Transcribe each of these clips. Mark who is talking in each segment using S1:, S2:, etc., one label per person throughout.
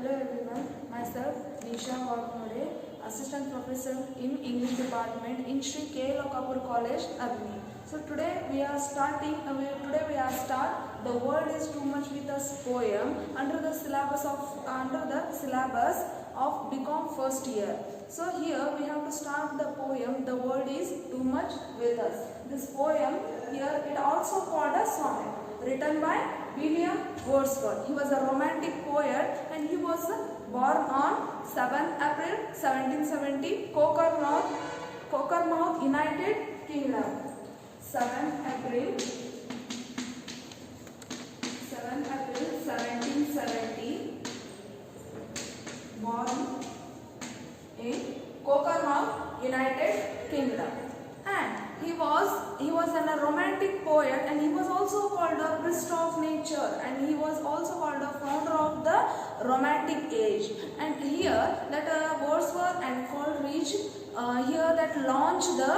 S1: Hello everyone, myself Nisha Vagnode, Assistant Professor in English Department in Sri K. Lokapur College, Agni. So today we are start The World is Too Much with Us poem under the syllabus of BCom first year. So here we have to start the poem The World is Too Much with Us. This poem here it also called a sonnet, written by William Wordsworth. He was a romantic poet and he was born on 7th April 1770, Cockermouth, United Kingdom. 7th April 1770, born in Cockermouth, United Kingdom. And he was a romantic poet, and he was also called a priest of nature, and he was also called a founder of the Romantic Age. And here that Wordsworth and Coleridge here that launched the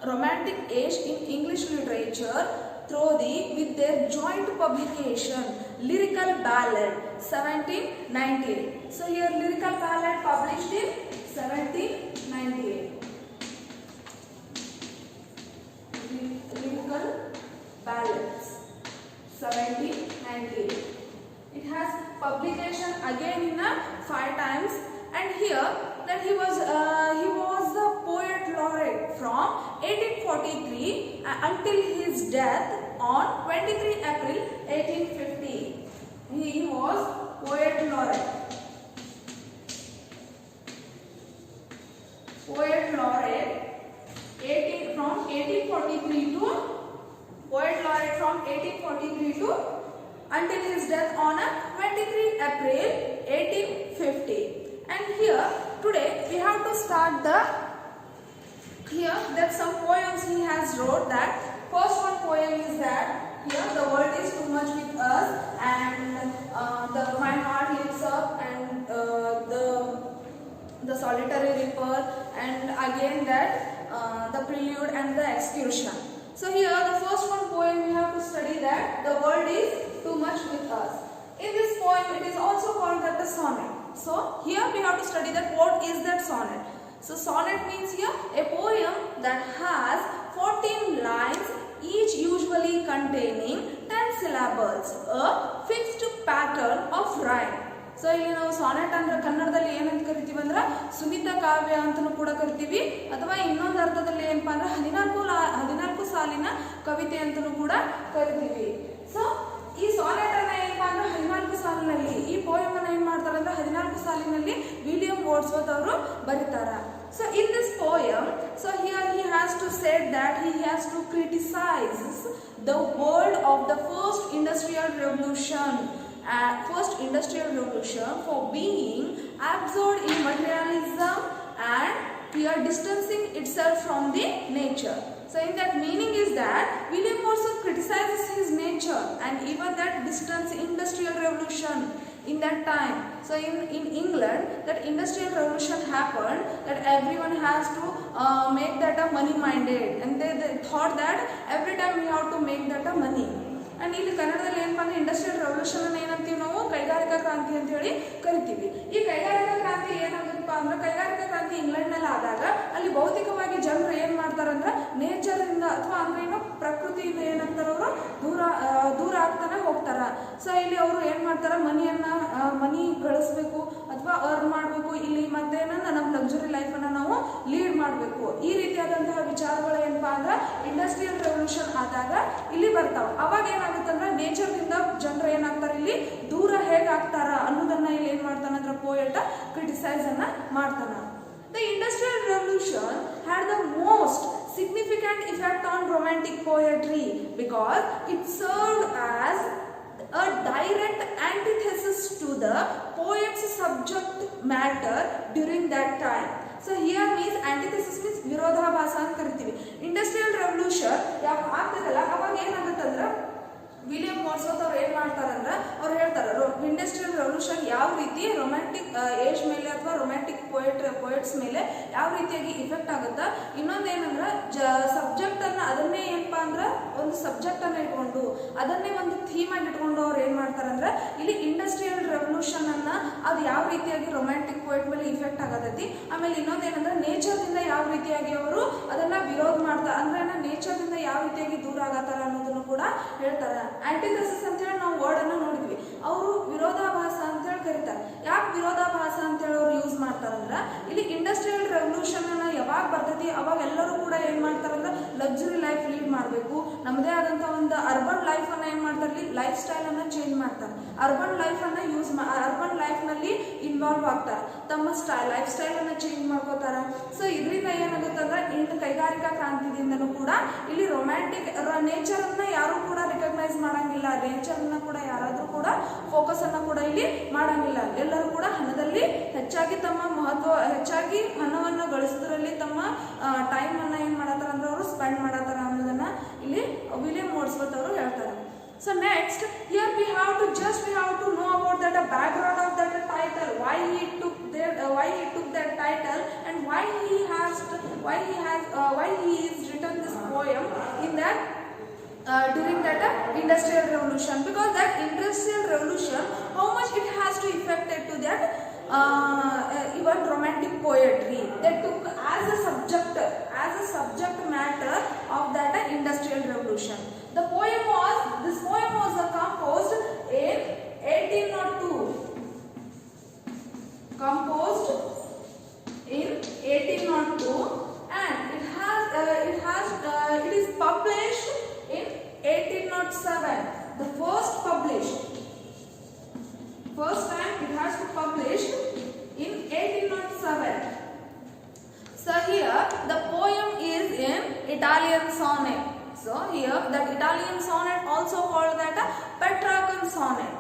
S1: Romantic Age in English literature with their joint publication Lyrical Ballad 1798. So here Lyrical Ballad published in 1798. Lyrical Ballads 1798. It has publication again in 5 times, and here that he was the poet laureate from 1843 until his death on 23 April 1850. He was poet laureate. From 1843 to until his death on 23 April 1850. And here today we have to start some poems he has wrote. That first one poem is that here the world is too much with us, and my heart lifts up, and the solitary reaper, and again that the prelude and the excursion. So here the first one poem we have to study that the world is too much with us. In this poem it is also called that the sonnet. So here we have to study that what is that sonnet. So sonnet means here a poem that has 14 lines, each usually containing 10 syllables, a fixed pattern of rhyme. So ಇಲ್ಲಿ ನಾವು sonnet ಅಂದ್ರೆ ಕನ್ನಡದಲ್ಲಿ ಏನಂತ ಕರಿತೀವಿ ಅಂದ್ರೆ ಸುಮಿತ ಕಾವ್ಯ ಅಂತಲೂ ಕೂಡ ಕರಿತೀವಿ, ಅಥವಾ ಇನ್ನೊಂದು ಅರ್ಥದಲ್ಲಿ ಏನಪ್ಪಾ ಅಂದ್ರೆ 14 ಸಾಲಿನ ಕವಿತೆ ಅಂತಲೂ ಕೂಡ ಕರಿತೀವಿ. ಸೊ ಈ ಸಾನೆಟ್ ಅನ್ನ ಏನಪ್ಪಾ ಅಂದ್ರೆ 14 ಸಾಲಿನಲ್ಲಿ, ಈ ಪೋಯಮ್ ಅನ್ನ ಏನ್ ಮಾಡ್ತಾರೆ ಅಂದ್ರೆ 14 ಸಾಲಿನಲ್ಲಿ ವಿಲಿಯಂ ವರ್ಡ್ಸ್ವರ್ತ್ ಅವರು ಬರೀತಾರೆ. So in this poem, so here he has to say that he has to criticize the world of the first industrial revolution for being absorbed in materialism and here distancing itself from the nature. So in that meaning is that William also criticizes his nature and even that distance industrial revolution in that time. So in England that industrial revolution happened, that everyone has to make that a money minded, and they thought that every time we have to make that a money. And ಇಲ್ಲಿ ಕನ್ನಡದಲ್ಲಿ ಏನಪ್ಪ ಅಂದ್ರೆ industrial revolution ಅನ್ನು ಏನಂತೀವಿ ನಾವು ಕೈಗಾರಿಕಾ ಕ್ರಾಂತಿ ಅಂತ ಹೇಳಿ ಕರಿತೀವಿ. ಈ ಕೈಗಾರಿಕಾ ಕ್ರಾಂತಿ ಏನಾಗುತ್ತಪ್ಪ ಅಂದ್ರೆ ಕೈಗಾರಿಕಾ ಕ್ರಾಂತಿ ಇಂಗ್ಲೆಂಡ್ ನಲ್ಲಿ ಆದಾಗ ಅಲ್ಲಿ ಭೌತಿಕವಾಗಿ ಜನರು ಏನ್ ಮಾಡ್ತಾರಂದ್ರೆ ನೇಚರ್ ಇಂದ ಅಥವಾ ಅಂದ್ರೆ ಏನು ಪ್ರಕೃತಿಯಿಂದ ಏನಂತಾರ ಅವರು ದೂರ ಆಗ್ತಾನೆ ಹೋಗ್ತಾರ. ಸೊ ಇಲ್ಲಿ ಅವರು ಏನ್ ಮಾಡ್ತಾರ, ಮನಿ ಗಳಿಸ್ಬೇಕು ಅಥವಾ ಅರ್ನ್ ಮಾಡಬೇಕು, ಇಲ್ಲಿ ಮತ್ತೆ ನಮ್ಮ ಲಕ್ಸುರಿ ಲೈಫ್ ಅನ್ನ ನಾವು ಲೀಡ್ ಮಾಡಬೇಕು, ಈ ರೀತಿಯಾದಂತಹ ವಿಚಾರಗಳು ಏನಪ್ಪಾ ಅಂದ್ರೆ ಇಂಡಸ್ಟ್ರಿಯಲ್ ರೆವಲ್ಯೂಷನ್ ಆದಾಗ ಇಲ್ಲಿ ಬರ್ತಾವ. ಅವಾಗ ಏನಾಗುತ್ತಂದ್ರೆ ನೇಚರ್ ದಿಂದ ಜನರು ಏನಾಗ್ತಾರೆ, ಇಲ್ಲಿ ದೂರ ಹೇಗಾಗ್ತಾರ ಅನ್ನೋದನ್ನ ಇಲ್ಲಿ ಏನ್ ಮಾಡ್ತಾನಂದ್ರೆ ಪೋಯೆಟ್ ಕ್ರಿಟಿಸೈಸ್ ಅನ್ನ ಮಾಡ್ತಾನ. The Industrial Revolution had the most significant effect on romantic poetry because it served as a direct antithesis to the poet's subject matter during that time. So here means antithesis means ವಿರೋಧಾಭಾಸ ಅಂತ ಕರಿತೀವಿ. Industrial revolution ಯಾವ ಆಗ್ತದಲ್ಲ ಅವಾಗ ಏನಾಗುತ್ತಂದ್ರೆ William Wordsworth ಅವ್ರು ಏನ್ ಮಾಡ್ತಾರಂದ್ರೆ ಅವ್ರು ಹೇಳ್ತಾರೆ ಇಂಡಸ್ಟ್ರಿಯಲ್ ರೆವಲ್ಯೂಷನ್ ಯಾವ ರೀತಿ ರೊಮ್ಯಾಂಟಿಕ್ ಏಜ್ ಮೇಲೆ ಅಥವಾ ರೊಮ್ಯಾಂಟಿಕ್ ಪೋಯೆಟ್ಸ್ ಮೇಲೆ ಯಾವ ರೀತಿಯಾಗಿ ಇಫೆಕ್ಟ್ ಆಗುತ್ತಾ. ಇನ್ನೊಂದೇನಂದ್ರೆ ಸಬ್ಜೆಕ್ಟ್ ಅನ್ನ ಅದನ್ನೇ ಏನಪ್ಪಾ ಅಂದ್ರೆ ಒಂದು ಸಬ್ಜೆಕ್ಟ್ ಅನ್ನ ಇಟ್ಕೊಂಡು ಅದನ್ನೇ ಒಂದು ಥೀಮ್ ಆಗಿ ಇಟ್ಕೊಂಡು ಅವ್ರು ಏನ್ ಮಾಡ್ತಾರಂದ್ರೆ ಇಲ್ಲಿ ಇಂಡಸ್ಟ್ರಿಯಲ್ ರೆವಲ್ಯೂಷನ್ ಅನ್ನ ಆ ಇಫೆಕ್ಟ್ ಆಗತೈತಿ. ಆಮೇಲೆ ಇನ್ನೊಂದೇನಂದ್ರೆ ನೇಚರ್ದಿಂದ ಯಾವ ರೀತಿಯಾಗಿ ಅವರು ಅದನ್ನ ವಿರೋಧ ಮಾಡ್ತಾರೆ ಅಂದ್ರೆ ನೇಚರ್ದಿಂದ ಯಾವ ರೀತಿಯಾಗಿ ದೂರ ಆಗತ್ತಾರ ಅನ್ನೋದನ್ನು ಕೂಡ ಹೇಳ್ತಾರೆ. ಆಂಟಿಥೆಸಿಸ್ ಅಂತ ಹೇಳಿ ನಾವು ವರ್ಡ್ ಅನ್ನ ನೋಡಿದ್ವಿ. ಅವರು ವಿರೋಧಾಭಾಸ ಅಂತ ಹೇಳಿ ಕರೀತಾರೆ. ಯಾಕೆ ವಿರೋಧಾಭಾಸ ಅಂತ ಹೇಳಿ ಅವ್ರು ಯೂಸ್ ಮಾಡ್ತಾರಂದ್ರೆ ಇಲ್ಲಿ ಇಂಡಸ್ಟ್ರಿಯಲ್ ರೆವಲ್ಯೂಷನ್ ಅನ್ನ ಯಾವಾಗ ಬರ್ತೈತಿ ಅವಾಗ ಎಲ್ಲರೂ ಕೂಡ ಏನ್ ಮಾಡ್ತಾರಂದ್ರೆ ಲಕ್ಸುರಿ ಲೈಫ್ ಲೀಡ್ ಮಾಡಬೇಕು, ನಮ್ಮದೇ ಆದಂತ ಒಂದು ಅರ್ಬನ್ ಲೈಫ್ ಅನ್ನ ಏನ್ ಮಾಡ್ತಾರೆ, ಲೈಫ್ ಸ್ಟೈಲ್ ಅನ್ನ ಚೇಂಜ್ ಮಾಡ್ತಾರೆ. ಅರ್ಬನ್ ಲೈಫ್ ಅನ್ನ ಅರ್ಬನ್ ಲೈಫ್ ನಲ್ಲಿ ಇನ್ವಾಲ್ವ್ ಆಗ್ತಾರೆ, ತಮ್ಮ ಲೈಫ್ ಸ್ಟೈಲ್ ಅನ್ನ ಚೇಂಜ್ ಮಾಡ್ಕೋತಾರೆ. ಸೊ ಇದರಿಂದ ಏನಾಗುತ್ತೆ ಅಂದ್ರೆ ಇನ್ನು ಕೈಗಾರಿಕಾ ಕ್ರಾಂತಿದಿಂದನೂ ಕೂಡ ಇಲ್ಲಿ ರೊಮ್ಯಾಂಟಿಕ್ ನೇಚರ್ ಅನ್ನ ಯಾರು ಕೂಡ ರಿಕಗ್ನೈಸ್ ಮಾಡಂಗಿಲ್ಲ, ನೇಚರ್ ಅನ್ನ ಕೂಡ ಯಾರಾದ್ರೂ ಕೂಡ ಫೋಕಸ್ ಅನ್ನ ಕೂಡ ಇಲ್ಲಿ ಮಾಡಂಗಿಲ್ಲ. ಎಲ್ಲರೂ ಕೂಡ ಹಣದಲ್ಲಿ ಹೆಚ್ಚಾಗಿ ಹೆಚ್ಚಾಗಿ ಹಣವನ್ನ ಗಳಿಸೋದ್ರಲ್ಲಿ ತಮ್ಮ ಟೈಮ್ ಅನ್ನ ಏನ್ ಮಾಡತ್ತಾರ ಅಂದ್ರೆ ಅವರು ಸ್ಪೆಂಡ್ ಮಾಡತ್ತಾರ ಅನ್ನೋದನ್ನ ಇಲ್ಲಿ ವಿಲಿಯಂ ವರ್ಡ್ಸ್ವರ್ತ್ ಅವರು ಹೇಳ್ತಾರೆ. So next, here we have to know about that background of that title, why he took that title, and why he is written this poem in that during that industrial revolution. Because that industrial revolution, how much it has to affected to that even romantic poetry they took as a subject matter of that industrial revolution. This poem was composed in 1802. And it is published in 1807. The first time it has to publish in 1807. So here the poem is in Italian sonnet. So here that Italian sonnet also called that a Petrarchan sonnet.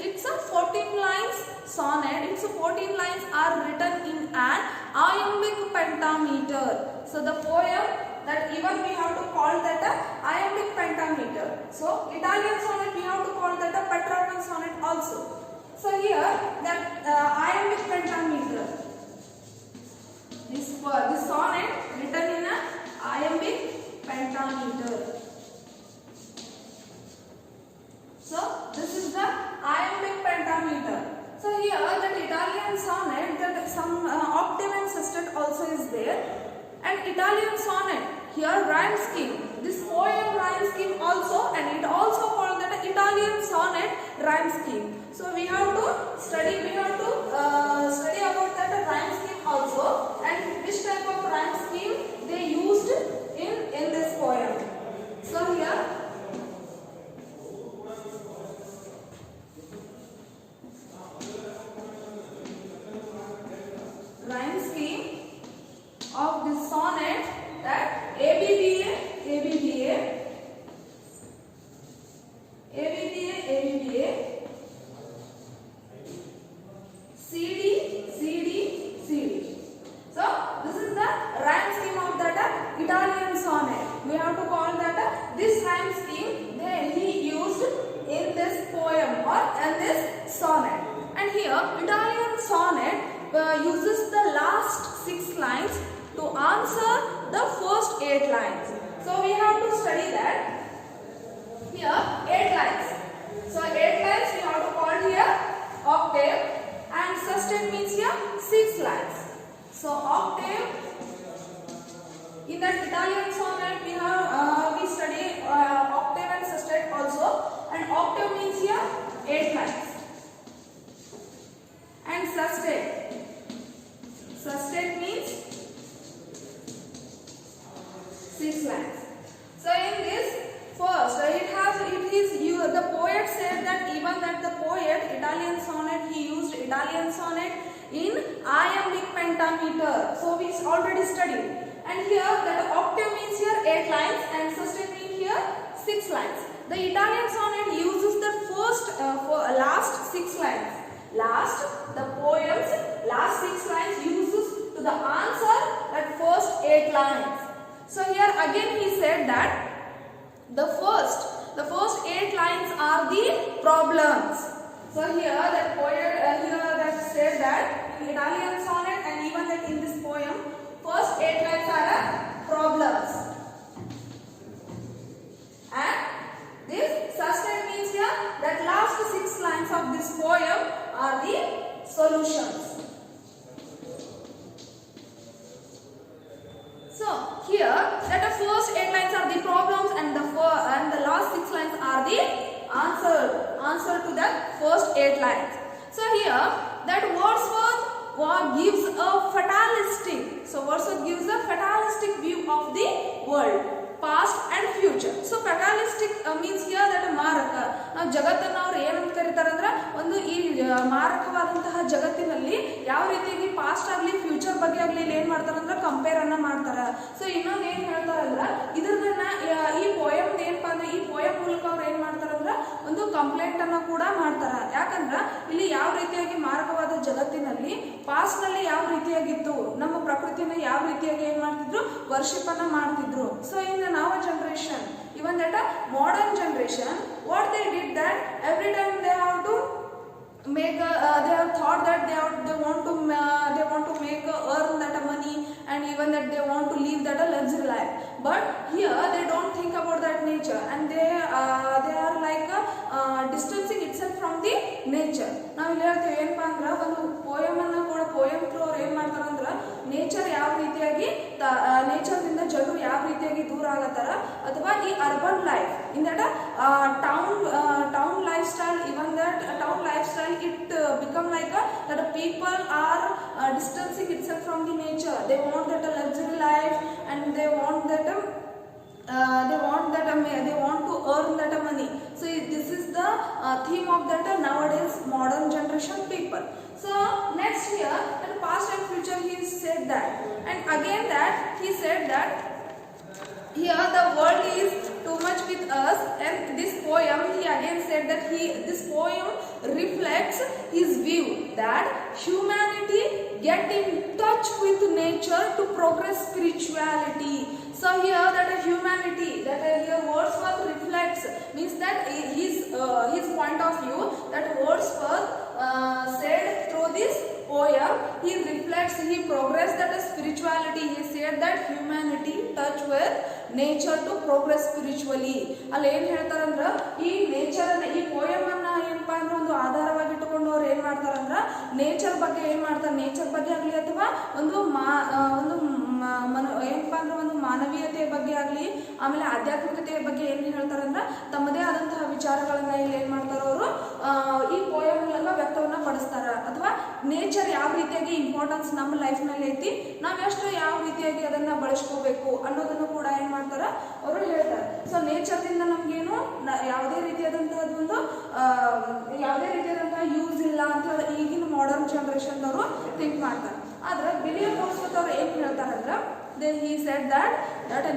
S1: It's a 14 lines sonnet. Its 14 lines are written in an iambic pentameter. So the poem that even we have to call that a iambic pentameter. So Italian sonnet we have to call that a Petrarchan sonnet also. So here that iambic pentameter. This sonnet written in a iambic pentameter. So this is the iambic pentameter. So here that Italian sonnet, that some octave and sestet also is there, and Italian sonnet here rhyme scheme. This poem rhyme scheme also, and it also called that Italian sonnet rhyme scheme. So we have to study about that rhyme scheme also, and which type of rhyme scheme they used in this poem. So here rhyme scheme of this sonnet that ABBA, CD. So this is the rhyme scheme of that Italian sonnet. We have to call that this rhyme scheme he used in this poem or in this sonnet. And here Italian sonnet uses the last 6 lines to answer the first 8 lines. So we have to study that. Here 8 lines. So 8 lines we have to call here octave, and sestet means here 6 lines. So octave, in that Italian sonnet we study octave and sestet also, and octave means here 8 lines, and sestet means 6 lines. So in this first the poet said that even that the poet Italian sonnet he used Italian sonnet in iambic pentameter. So we already studied. And here that octave means here 8 lines, and sestet means here 6 lines. The Italian sonnet uses the last 6 lines. The poem's last 6 lines uses to the answer that first 8 lines. So here again he said that the first 8 lines are the problems. So here that poet that said that in Italian sonnet and even that in this poem, first 8 lines are problems, and this sestet means here that last 6 lines of this poem are the solutions. here that the first 8 lines are the problems and the last 6 lines are the answer to that first 8 lines. So here that Wordsworth gives a fatalistic. So Wordsworth gives a fatalistic view of the world, past and future. So fatalistic means here that ಮಾರಕ. ನಾವು ಜಗತ್ತನ್ನು ಅವರು ಏನಂತ ಕರೀತಾರೆ ಅಂದ್ರೆ ಒಂದು ಈ ಮಾರಕವಾದಂತಹ ಜಗತ್ತಿನಲ್ಲಿ ಯಾವ ರೀತಿಯಾಗಿ ಪಾಸ್ಟ್ ಆಗಲಿ ಫ್ಯೂಚರ್ ಬಗ್ಗೆ ಆಗಲಿ ಇಲ್ಲಿ ಏನು ಮಾಡ್ತಾರೆ ಅಂದ್ರೆ ಕಂಪೇರ್ ಅನ್ನ ಮಾಡ್ತಾರೆ. ಸೊ ಇನ್ನೊಂದು ಏನು ಹೇಳ್ತಾರೆ ಅಂದ್ರೆ ಇದ್ರದನ್ನ ಈ ಪೋಯಮ್ ಏನಪ್ಪಾ ಅಂದ್ರೆ ಈ ಪೋಯಮ್ ಮೂಲಕ ಅವ್ರು ಏನು ಮಾಡ್ತಾರೆ ಅಂದ್ರೆ ಒಂದು ಕಂಪ್ಲೇಂಟ್ ಅನ್ನ ಕೂಡ ಮಾಡ್ತಾರೆ. ಯಾಕಂದ್ರೆ ಇಲ್ಲಿ ಯಾವ ರೀತಿಯಾಗಿ ಮಾರಕವಾದ ಜಗತ್ತಿನಲ್ಲಿ ಪಾಸ್ಟ್ ನಲ್ಲಿ ಯಾವ ರೀತಿಯಾಗಿತ್ತು, ನಮ್ಮ ಪ್ರಕೃತಿನ ಯಾವ ರೀತಿಯಾಗಿ ಏನ್ ಮಾಡ್ತಿದ್ರು, ವರ್ಷಿಪ್ ಅನ್ನ ಮಾಡ್ತಿದ್ರು. ಸೊ ಇನ್ ನಾವು generation, even that a modern generation, what they did that every time they have to make they have thought that they want to make earn that money, and even that they want to live that a luxury life. But here they don't think about that nature, and they are like distancing itself from the nature. ನಾವು ಇಲ್ಲಿ ಹೇಳ್ತೀವಿ ಏನಪ್ಪಾ ಅಂದ್ರೆ ಒಂದು poem ಅನ್ನ ಕೂಡ poem through ಅವ್ರು ಏನ್ ಮಾಡ್ತಾರ ಅಂದ್ರೆ ನೇಚರ್ ಯಾವ ರೀತಿಯಾಗಿ ನೇಚರ್ ದಿಂದ ಜನರು ಯಾವ ರೀತಿಯಾಗಿ ದೂರ ಆಗತ್ತಾರ, ಅಥವಾ ಈ urban life in that town life style, even that town life style it become like that people are distancing itself from the nature. They want that a luxury life, and they want that they want to earn that money. So this is the theme of that nowadays modern generation people. So next here, that past and future, he said that, and again that he said that here the world is too much with us. And this poem, he again said that this poem reflects his view that humanity get in touch with nature to progress spirituality. So here that humanity, that here Wordsworth reflects, means that his point of view, that Wordsworth said through this poem, he reflects, he progressed that spirituality. He said that humanity touch with nature to progress spiritually. ಅಲ್ಲಿ ಏನು ಹೇಳ್ತಾರಂದ್ರೆ ಈ nature ಅನ್ನ, ಈ poem ಅನ್ನ ಏನಪ್ಪಾ ಅಂದ್ರೆ ಒಂದು ಆಧಾರವಾಗಿ ಇಟ್ಟುಕೊಂಡು ಅವ್ರು ಏನ್ ಮಾಡ್ತಾರಂದ್ರೆ ನೇಚರ್ ಬಗ್ಗೆ ಏನ್ ಮಾಡ್ತಾರೆ, ನೇಚರ್ ಬಗ್ಗೆ ಆಗಲಿ ಅಥವಾ ಒಂದು ಏನಪ್ಪಾ ಅಂದ್ರೆ ಒಂದು ಮಾನವೀಯತೆಯ ಬಗ್ಗೆ ಆಗಲಿ, ಆಮೇಲೆ ಆಧ್ಯಾತ್ಮಿಕತೆಯ ಬಗ್ಗೆ ಏನ್ ಹೇಳ್ತಾರಂದ್ರೆ ತಮ್ಮದೇ ಆದಂತಹ ವಿಚಾರಗಳನ್ನ ಇಲ್ಲಿ ಏನ್ ಮಾಡ್ತಾರ ಅವರು ಈ ಪೋಯಮ್ ಮೂಲಕ ವ್ಯಕ್ತವನ್ನ ಪಡಿಸ್ತಾರ. ಅಥವಾ ನೇಚರ್ ಯಾವ ರೀತಿಯಾಗಿ ಇಂಪಾರ್ಟೆನ್ಸ್ ನಮ್ಮ ಲೈಫ್ ನಲ್ಲಿ ಐತಿ, ನಾವೆಷ್ಟು ಯಾವ ರೀತಿಯಾಗಿ ಅದನ್ನ ಬಳಸ್ಕೋಬೇಕು ಅನ್ನೋದನ್ನು ಕೂಡ ಏನ್ ಮಾಡ್ತಾರ ಅವರು ಹೇಳ್ತಾರೆ. ಸೊ ನೇಚರ್ ದಿಂದ ನಮ್ಗೇನು ಯಾವುದೇ ರೀತಿಯಾದಂತಹ ಯೂಸ್ ಇಲ್ಲ ಅಂತ ಈಗಿನ ಮಾಡರ್ನ್ ಜನರೇಷನ್ ಅವರು ಥಿಂಕ್ ಮಾಡ್ತಾರೆ. ಆದ್ರೆ ವಿಲಿಯಂ ವರ್ಡ್ಸ್ವರ್ತ್ ಅವ್ರು ಏನ್ ಹೇಳ್ತಾರಂದ್ರ, then he said that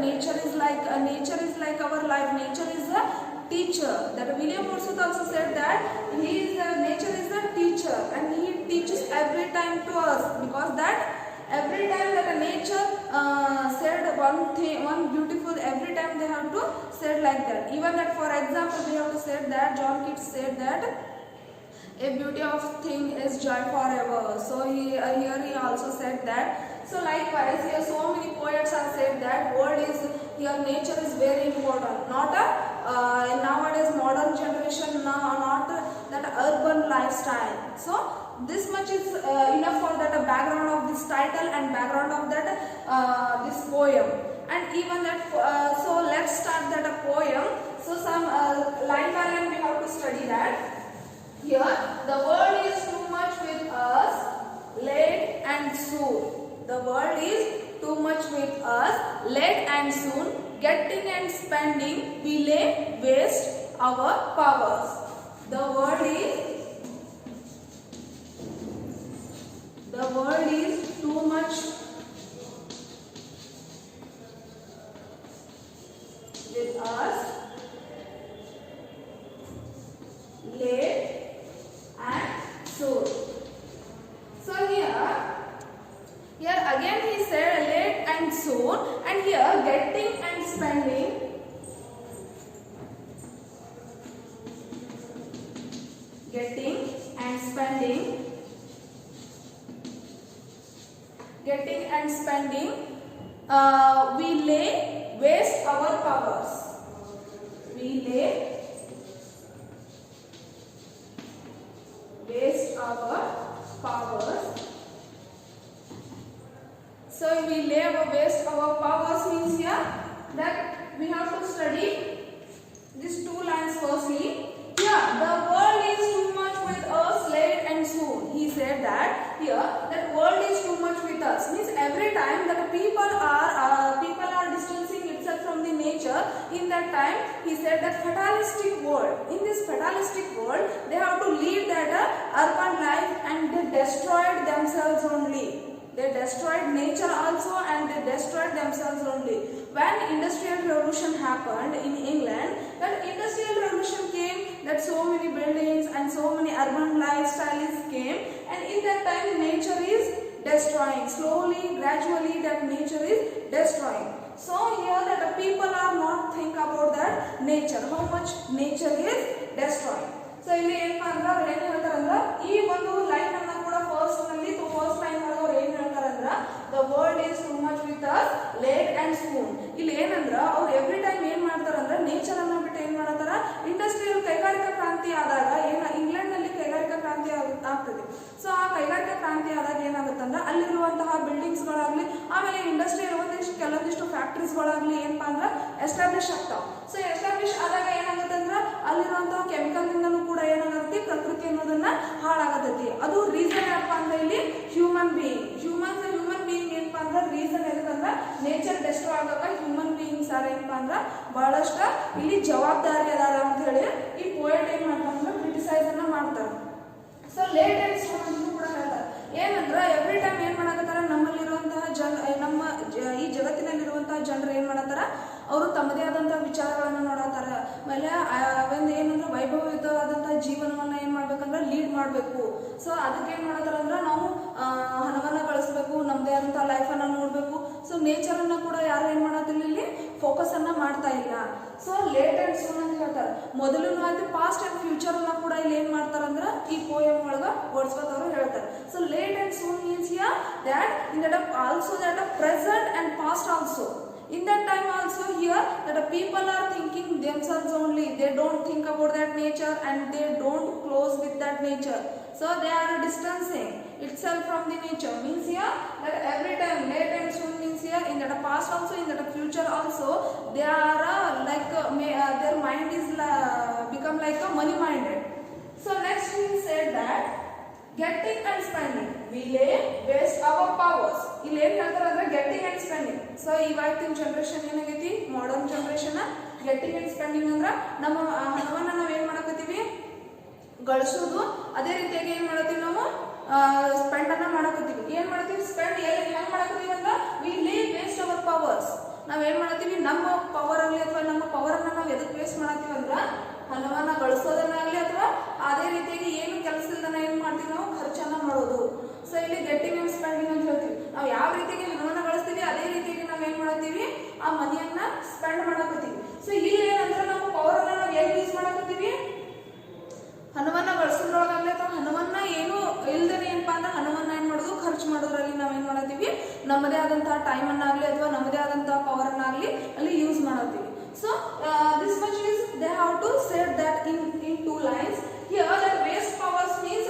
S1: nature is like our life, nature is a teacher. That William Wordsworth also said that nature is a teacher, and he teaches every time to us, because that every time that a nature said one beautiful, every time they have to said like that. Even that, for example, we have to said that John Keats said that a beauty of thing is joy forever. So here he also said that. So likewise here so many poets have said that nature is very important, not nowadays modern generation, not that urban lifestyle. So this much is enough for that background of this title and background of that this poem. And even that so let's start that poem. So some line by line we have to study that. Here the world is too much with us, late and soon. The world is too much with us, late and soon. Getting and spending, we lay waste our powers. The world is too much with us, late and soon. So here again he said late and soon, and here getting and spending, we lay waste our powers. We lay waste our powers. So we waste our powers means here that we have to study these two lines firstly. Here the world is too much with us late and soon. He said that here that world is too much with us means every time that people are distancing itself from the nature. In that time he said that fatalistic world. In this fatalistic world they have to lead that urban life and they destroyed themselves only. They destroyed nature also and they destroyed themselves only. When industrial revolution happened in England, that industrial revolution came, that so many buildings and so many urban lifestyles came, and in that time nature is destroying. Slowly, gradually that nature is destroying. So here that the people are not think about that nature, how much nature is destroying. So ಇಲ್ಲಿ ಏನಪ್ಪ ಅಂದ್ರೆ ಅವ್ರು ಏನು ಹೇಳ್ತಾರಂದ್ರೆ ಈ ಒಂದು line ಅನ್ನ ಕೂಡ first line ಒಳಗೆ ಅವ್ರು ಏನು ಹೇಳ್ತಾರಂದ್ರೆ the world is too much with us late and soon. ಇಲ್ಲಿ ಏನಂದ್ರ ಅವ್ರು ಎವ್ರಿ ಟೈಮ್ ಏನ್ ಮಾಡ್ತಾರಂದ್ರೆ ನೇಚರ್ ಅನ್ನ ಬಿಟ್ಟು ಏನ್ ಮಾಡತಾರ ಇಂಡಸ್ಟ್ರಿಯಲ್ ಕೈಗಾರಿಕಾ ಕ್ರಾಂತಿ ಆದಾಗ ಇಂಗ್ಲೆಂಡ್ ನಲ್ಲಿ ಕೈಗಾರಿಕಾ ಕ್ರಾಂತಿ ಆಗ್ತದೆ. ಸೊ ಆ ಕೈಗಾರಿಕಾ ಕ್ರಾಂತಿ ಆದಾಗ ಏನಾಗುತ್ತಂದ್ರೆ ಅಲ್ಲಿರುವಂತಹ ಬಿಲ್ಡಿಂಗ್ಸ್ ಗಳಾಗ್ಲಿ ಆಮೇಲೆ ಇಂಡಸ್ಟ್ರಿಯಲ್ ಕೆಲವೊಂದಿಷ್ಟು ಫ್ಯಾಕ್ಟರೀಸ್ ಗಳಾಗ್ಲಿ ಏನಪ್ಪಾ ಅಂದ್ರೆ ಎಸ್ಟಾಬ್ಲಿಷ್ ಆಗ್ತಾವ. ಸೊ ಎಸ್ಟಾಬ್ಲಿಷ್ ಆದಾಗ ಏನಾಗುತ್ತಂದ್ರ ಅಲ್ಲಿರುವಂತಹ ಕೆಮಿಕಲ್ ನಿಂದನೂ ಕೂಡ ಏನಾಗುತ್ತೆ ಪ್ರಕೃತಿ ಅನ್ನೋದನ್ನ ಹಾಳಾಗತೈತಿ. ಅದು ರೀಸನ್ ಏನಪ್ಪಾ ಅಂದ್ರೆ ಇಲ್ಲಿ ಹ್ಯೂಮನ್ ಬೀಯಿಂಗ್ ಏನಪ್ಪಾ ಅಂದ್ರೆ ರೀಸನ್ ಎದಕ್ಕಂದ್ರೆ ನೇಚರ್ ಡೆಸ್ಟ್ರಾಯ್ ಆಗಕ ಹ್ಯೂಮನ್ ಬೀಯಿಂಗ್ಸ್ ಏನಪ್ಪಾ ಅಂದ್ರೆ ಬಹಳಷ್ಟು ಇಲ್ಲಿ ಜವಾಬ್ದಾರಿ ಅದಾರ ಅಂತ ಹೇಳಿ ಈ ಪೋಯಟ್ ಏನ್ ಮಾಡ್ತಾರ ಕ್ರಿಟಿಸೈಸ್ ಅನ್ನ ಮಾಡ್ತಾರೆ. ಸೊ ಲೇಟ್ ಅಂಡ್ ಸೂನ್ ಅಂತ ಕೂಡ ಹೇಳ್ತಾರೆ. ಏನಂದ್ರೆ ಎವ್ರಿ ಟೈಮ್ ಏನ್ ಮಾಡಕತ್ತಾರ ನಮ್ಮಲ್ಲಿರುವಂತಹ ಈ ಜಗತ್ತಿನಲ್ಲಿರುವಂತಹ ಜನರು ಏನ್ ಮಾಡತ್ತಾರ ಅವರು ತಮ್ಮದೇ ಆದಂತಹ ವಿಚಾರಗಳನ್ನ ನೋಡತ್ತಾರ. ಆಮೇಲೆ ಒಂದು ಏನಂದ್ರೆ ವೈಭವಯುತವಾದಂತಹ ಜೀವನವನ್ನ ಏನ್ ಮಾಡ್ಬೇಕಂದ್ರೆ ಲೀಡ್ ಮಾಡಬೇಕು. ಸೊ ಅದಕ್ಕೆ ಏನ್ ಮಾಡತ್ತಾರ ಅಂದ್ರೆ ನಾವು ಹಣವನ್ನ ಗಳಿಸಬೇಕು, ನಮ್ದೇ ಆದಂತಹ ಲೈಫ್ ಅನ್ನ ನೋಡ್ಬೇಕು. ಸೊ ನೇಚರ್ ಅನ್ನ ಕೂಡ ಯಾರು ಏನ್ ಮಾಡೋದಿಲ್ಲ ಇಲ್ಲಿ ಫೋಕಸ್ ಅನ್ನ ಮಾಡ್ತಾ ಇಲ್ಲ. ಸೊ ಲೇಟ್ ಅಂಡ್ ಸೂನ್ ಅಂತ ಹೇಳ್ತಾರೆ. ಮೊದಲು ಆಯ್ತು ಪಾಸ್ಟ್ ಅಂಡ್ ಫ್ಯೂಚರ್ ಅನ್ನ ಕೂಡ ಇಲ್ಲಿ ಏನ್ ಮಾಡ್ತಾರಂದ್ರ ಈ ಪೋಯಮ್ ಒಳಗ ವರ್ಡ್ಸ್ವರ್ತ್ ಅವರು ಹೇಳ್ತಾರೆ. So late and soon means here that in that also that present and past also. In that time also here that the people are thinking themselves only. They don't think about that nature and they don't close with that nature. So they are distancing itself from the nature. Means here that every time late and soon means here in that past also in that future also they are their mind is become like a money minded. So next he said that getting and spending we waste our powers. ಇಲ್ಲಿ ಏನ್ ಹೇಳ್ತಾರೆ ಅಂದ್ರೆ getting and spending. So ಇವತ್ತಿನ generation ಏನಾಗೈತಿ modern generation getting and spending ಅಂದ್ರ ನಮ್ಮ ಹಣವನ್ನ ನಾವ್ ಏನ್ ಮಾಡಕತ್ತೀವಿ ಗಳಿಸೋದು, ಅದೇ ರೀತಿಯಾಗಿ ಏನ್ ಮಾಡತ್ತೀವಿ ನಾವು ಸ್ಪೆಂಡ್ ಅನ್ನ ಮಾಡಕತ್ತೀವಿ. ಏನ್ ಮಾಡ್ತೀವಿ ಸ್ಪೆಂಡ್ ಹೆಂಗ್ ಮಾಡಕತ್ತೀವಿ ಅಂದ್ರೆ ವಿ ವೇಸ್ಟ್ ಅವರ್ ಪವರ್ಸ್. ನಾವ್ ಏನ್ ಮಾಡತ್ತೀವಿ ನಮ್ಮ ಪವರ್ ಆಗ್ಲಿ ಅಥವಾ ನಮ್ಮ ಪವರ್ ಅನ್ನ ನಾವ್ ಎದಕ್ ವೇಸ್ಟ್ ಮಾಡತ್ತೀವಿ ಅಂದ್ರ ಹಣವನ್ನ ಗಳಿಸೋದನ್ನಾಗ್ಲಿ ಅಥವಾ ಅದೇ ರೀತಿಯಾಗಿ ಏನು ಕೆಲಸ ಇಲ್ದನ ಏನ್ ಮಾಡ್ತೀವಿ ನಾವು ಖರ್ಚನ್ನ ಮಾಡೋದು. ಸೊ ಇಲ್ಲಿ ಗೆಟ್ಟಿಂಗ್ ಅಂಡ್ ಸ್ಪೆಂಡಿಂಗ್ ಅಂತ ಹೇಳ್ತೀವಿ. ನಾವು ಯಾವ ರೀತಿಯಾಗಿ ಹಣವನ್ನ ಗಳಿಸ್ತೀವಿ ಅದೇ ರೀತಿಯಾಗಿ ನಾವ್ ಏನ್ ಮಾಡತ್ತೀವಿ ಆ ಮನಿಯನ್ನ ಸ್ಪೆಂಡ್ ಮಾಡಕತ್ತೀವಿ. ಸೊ ಇಲ್ಲಿ ಏನಂದ್ರೆ ನಾವು ಪವರ್ ಅನ್ನ ನಾವ್ ಎಲ್ಲಿ ಯೂಸ್ ಮಾಡಕತ್ತೀವಿ ಹಣವನ್ನ ಗಳಿಸೋದ್ರೊಳಗಾಗ್ಲಿ ಅಥವಾ ಹಣವನ್ನ ಏನು ಇಲ್ದೇನೆ ಏನಪ್ಪಾ ಅಂದ್ರೆ ಹಣವನ್ನ ಏನ್ ಮಾಡೋದು ಖರ್ಚು ಮಾಡೋದ್ರಲ್ಲಿ ನಾವ್ ಏನ್ ಮಾಡತ್ತೀವಿ ನಮ್ಮದೇ ಆದಂತಹ ಟೈಮ್ ಅನ್ನಾಗ್ಲಿ ಅಥವಾ ನಮ್ಮದೇ ಆದಂತಹ ಪವರ್ ಅನ್ನಾಗ್ಲಿ ಅಲ್ಲಿ use ಮಾಡತ್ತೀವಿ. So this much is they have to say that in two lines. Here that waste powers means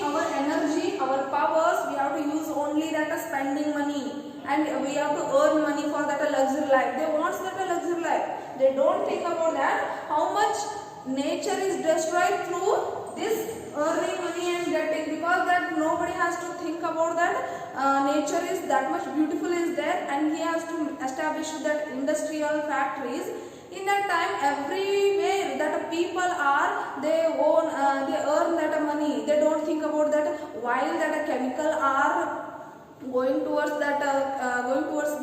S1: our energy, our powers we have to use only that spending money and we have to earn money for that luxury life. They want that luxury life. They don't think about that how much nature is destroyed through this earning money and getting, because that nobody has to think about that nature is that much beautiful is there and he has to establish that industrial factories. In that time everywhere that people are they earn that money. They don't think about that while that chemical are going towards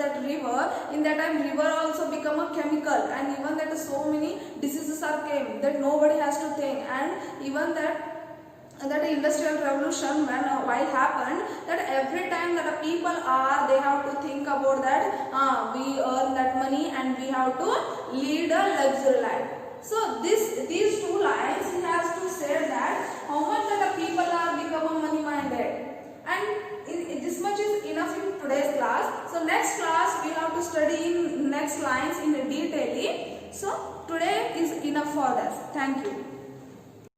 S1: that river. In that time river also become a chemical and even that so many diseases are came that nobody has to think. And even that industrial revolution while happened that every time that people are they have to think about that we earn that money and we have to lead a luxury life. So these two lines he has to say